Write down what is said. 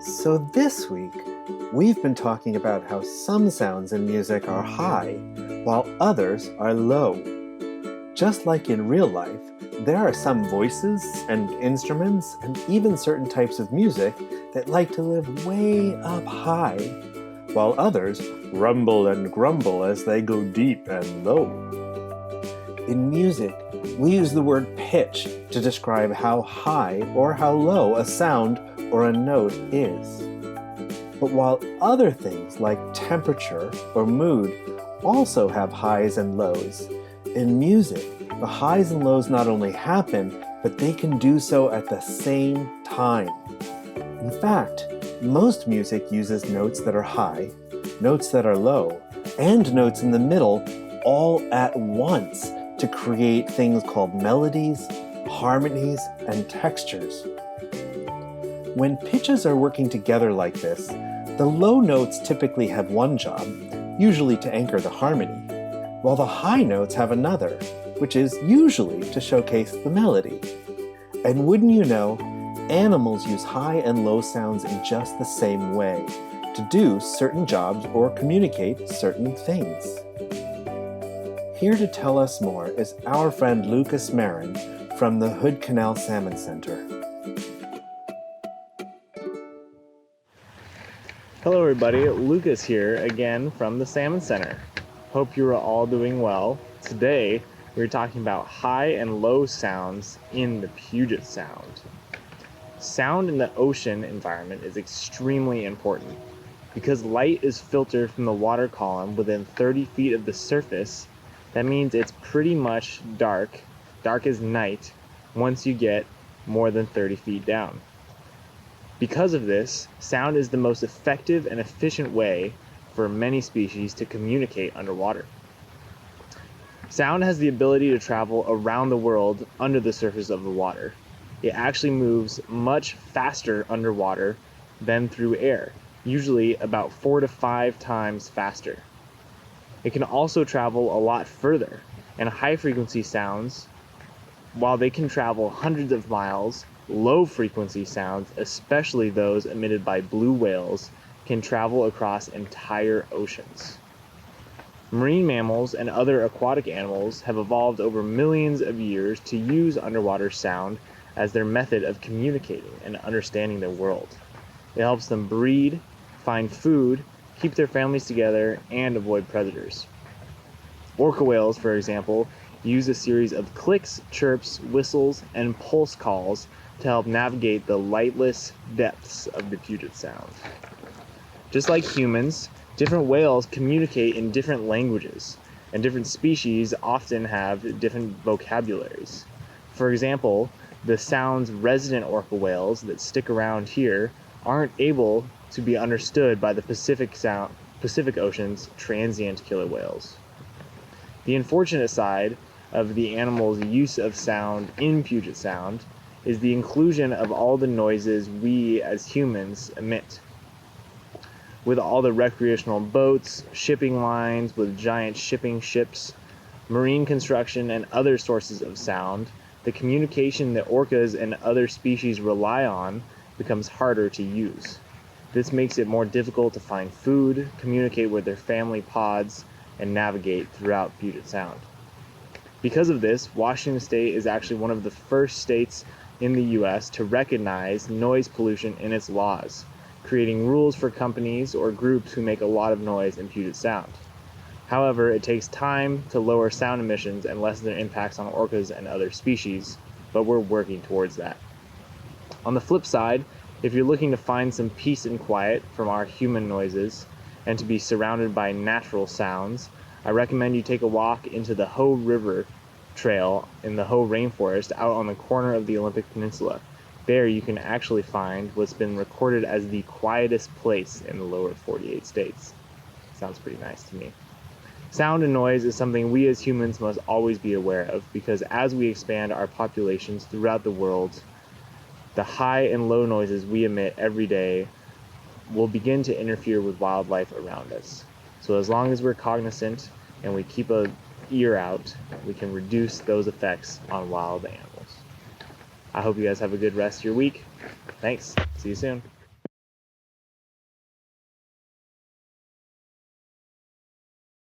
So this week, we've been talking about how some sounds in music are high, while others are low. Just like in real life, there are some voices and instruments and even certain types of music that like to live way up high, while others rumble and grumble as they go deep and low. In music, we use the word pitch to describe how high or how low a sound or a note is. But while other things like temperature or mood also have highs and lows, in music, the highs and lows not only happen, but they can do so at the same time. In fact, most music uses notes that are high, notes that are low, and notes in the middle all at once to create things called melodies, harmonies, and textures. When pitches are working together like this, the low notes typically have one job, usually to anchor the harmony, while the high notes have another, which is usually to showcase the melody. And wouldn't you know, animals use high and low sounds in just the same way, to do certain jobs or communicate certain things. Here to tell us more is our friend Lucas Marin from the Hood Canal Salmon Center. Hello everybody, Lucas here again from the Salmon Center. Hope you are all doing well. Today we're talking about high and low sounds in the Puget Sound. Sound in the ocean environment is extremely important. Because light is filtered from the water column within 30 feet of the surface, that means it's pretty much dark as night, once you get more than 30 feet down. Because of this, sound is the most effective and efficient way for many species to communicate underwater. Sound has the ability to travel around the world under the surface of the water. It actually moves much faster underwater than through air, usually about 4 to 5 times faster. It can also travel a lot further, and high-frequency sounds, while they can travel hundreds of miles, low-frequency sounds, especially those emitted by blue whales, can travel across entire oceans. Marine mammals and other aquatic animals have evolved over millions of years to use underwater sound as their method of communicating and understanding their world. It helps them breed, find food, keep their families together, and avoid predators. Orca whales, for example, use a series of clicks, chirps, whistles, and pulse calls to help navigate the lightless depths of the Puget Sound. Just like humans, different whales communicate in different languages, and different species often have different vocabularies. For example, the sounds resident orca whales that stick around here aren't able to be understood by the Pacific Ocean's transient killer whales. The unfortunate side of the animal's use of sound in Puget Sound is the inclusion of all the noises we as humans emit. With all the recreational boats, shipping lines with giant shipping ships, marine construction, and other sources of sound, the communication that orcas and other species rely on becomes harder to use. This makes it more difficult to find food, communicate with their family pods, and navigate throughout Puget Sound. Because of this, Washington State is actually one of the first states in the U.S. to recognize noise pollution in its laws, creating rules for companies or groups who make a lot of noise in Puget Sound. However, it takes time to lower sound emissions and lessen their impacts on orcas and other species, but we're working towards that. On the flip side, if you're looking to find some peace and quiet from our human noises and to be surrounded by natural sounds, I recommend you take a walk into the Hoh River Trail in the Hoh Rainforest out on the corner of the Olympic Peninsula. There you can actually find what's been recorded as the quietest place in the lower 48 states. Sounds pretty nice to me. Sound and noise is something we as humans must always be aware of, because as we expand our populations throughout the world, the high and low noises we emit every day will begin to interfere with wildlife around us. So as long as we're cognizant and we keep an ear out, we can reduce those effects on wild animals. I hope you guys have a good rest of your week. Thanks. See you soon.